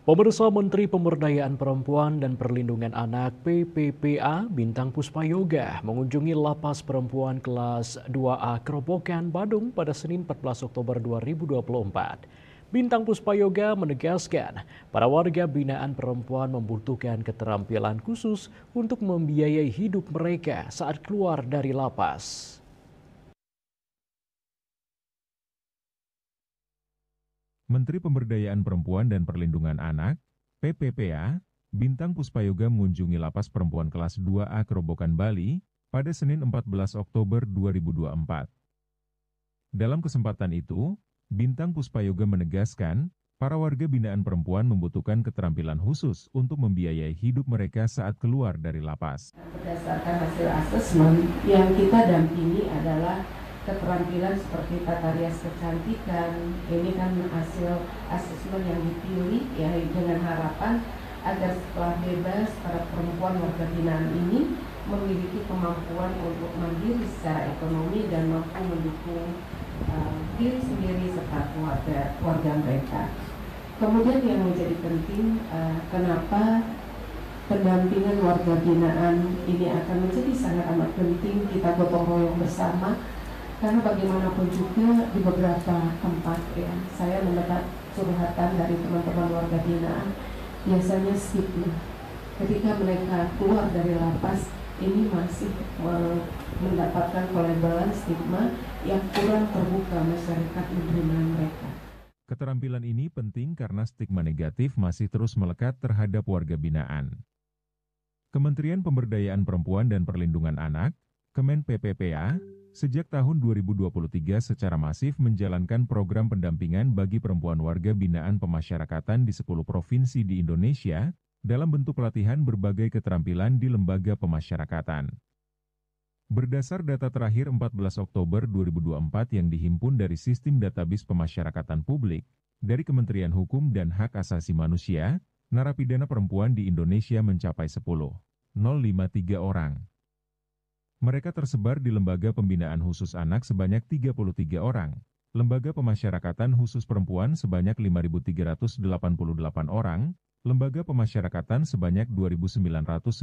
Pemirsa Menteri Pemberdayaan Perempuan dan Perlindungan Anak PPPA Bintang Puspayoga mengunjungi lapas perempuan kelas 2A Kerobokan, Badung pada Senin 14 Oktober 2024. Bintang Puspayoga menegaskan para warga binaan perempuan membutuhkan keterampilan khusus untuk membiayai hidup mereka saat keluar dari lapas. Menteri Pemberdayaan Perempuan dan Perlindungan Anak, PPPA, Bintang Puspayoga mengunjungi lapas perempuan kelas 2A Kerobokan, Bali, pada Senin 14 Oktober 2024. Dalam kesempatan itu, Bintang Puspayoga menegaskan, para warga binaan perempuan membutuhkan keterampilan khusus untuk membiayai hidup mereka saat keluar dari lapas. Berdasarkan hasil asesmen, yang kita dampingi adalah keterampilan seperti tata rias kecantikan. Ini kan hasil asesmen yang dipilih ya, dengan harapan agar setelah bebas para perempuan warga binaan ini memiliki kemampuan untuk mandiri secara ekonomi dan mampu mendukung diri sendiri serta keluarga mereka. Kemudian yang menjadi penting, kenapa pendampingan warga binaan ini akan menjadi sangat amat penting, kita gotong royong bersama. Karena bagaimanapun juga di beberapa tempat ya, saya mendapat curhatan dari teman-teman warga binaan, biasanya stigma. Ketika mereka keluar dari lapas, ini masih mendapatkan pelabelan stigma yang kurang terbuka masyarakat menerima mereka. Keterampilan ini penting karena stigma negatif masih terus melekat terhadap warga binaan. Kementerian Pemberdayaan Perempuan dan Perlindungan Anak, Kemen PPPA, sejak tahun 2023 secara masif menjalankan program pendampingan bagi perempuan warga binaan pemasyarakatan di 10 provinsi di Indonesia dalam bentuk pelatihan berbagai keterampilan di lembaga pemasyarakatan. Berdasar data terakhir 14 Oktober 2024 yang dihimpun dari Sistem Database Pemasyarakatan Publik dari Kementerian Hukum dan Hak Asasi Manusia, narapidana perempuan di Indonesia mencapai 10,053 orang. Mereka tersebar di Lembaga Pembinaan Khusus Anak sebanyak 33 orang, Lembaga Pemasyarakatan Khusus Perempuan sebanyak 5.388 orang, Lembaga Pemasyarakatan sebanyak 2.999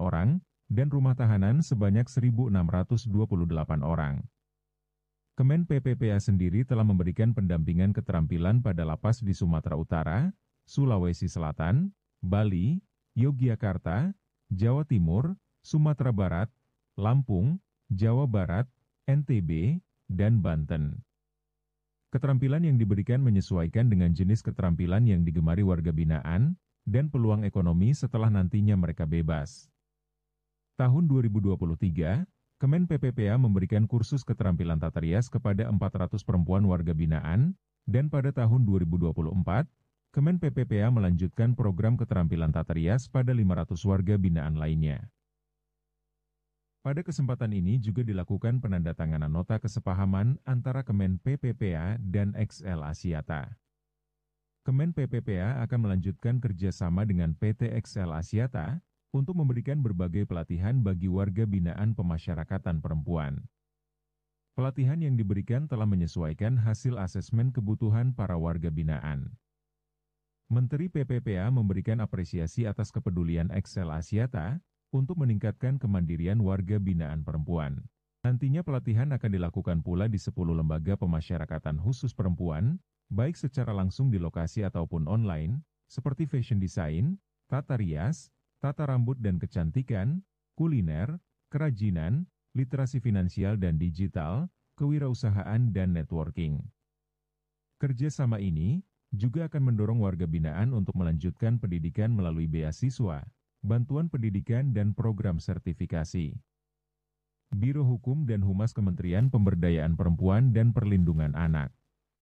orang, dan Rumah Tahanan sebanyak 1.628 orang. Kemen PPPA sendiri telah memberikan pendampingan keterampilan pada lapas di Sumatera Utara, Sulawesi Selatan, Bali, Yogyakarta, Jawa Timur, Sumatera Barat, Lampung, Jawa Barat, NTB, dan Banten. Keterampilan yang diberikan menyesuaikan dengan jenis keterampilan yang digemari warga binaan dan peluang ekonomi setelah nantinya mereka bebas. Tahun 2023, Kemen PPPA memberikan kursus keterampilan tata rias kepada 400 perempuan warga binaan, dan pada tahun 2024, Kemen PPPA melanjutkan program keterampilan tata rias pada 500 warga binaan lainnya. Pada kesempatan ini juga dilakukan penandatanganan nota kesepahaman antara Kemen PPPA dan XL Axiata. Kemen PPPA akan melanjutkan kerjasama dengan PT XL Axiata untuk memberikan berbagai pelatihan bagi warga binaan pemasyarakatan perempuan. Pelatihan yang diberikan telah menyesuaikan hasil asesmen kebutuhan para warga binaan. Menteri PPPA memberikan apresiasi atas kepedulian XL Axiata untuk meningkatkan kemandirian warga binaan perempuan. Nantinya pelatihan akan dilakukan pula di 10 lembaga pemasyarakatan khusus perempuan, baik secara langsung di lokasi ataupun online, seperti fashion design, tata rias, tata rambut dan kecantikan, kuliner, kerajinan, literasi finansial dan digital, kewirausahaan dan networking. Kerjasama ini juga akan mendorong warga binaan untuk melanjutkan pendidikan melalui beasiswa, bantuan pendidikan dan program sertifikasi. Biro Hukum dan Humas Kementerian Pemberdayaan Perempuan dan Perlindungan Anak.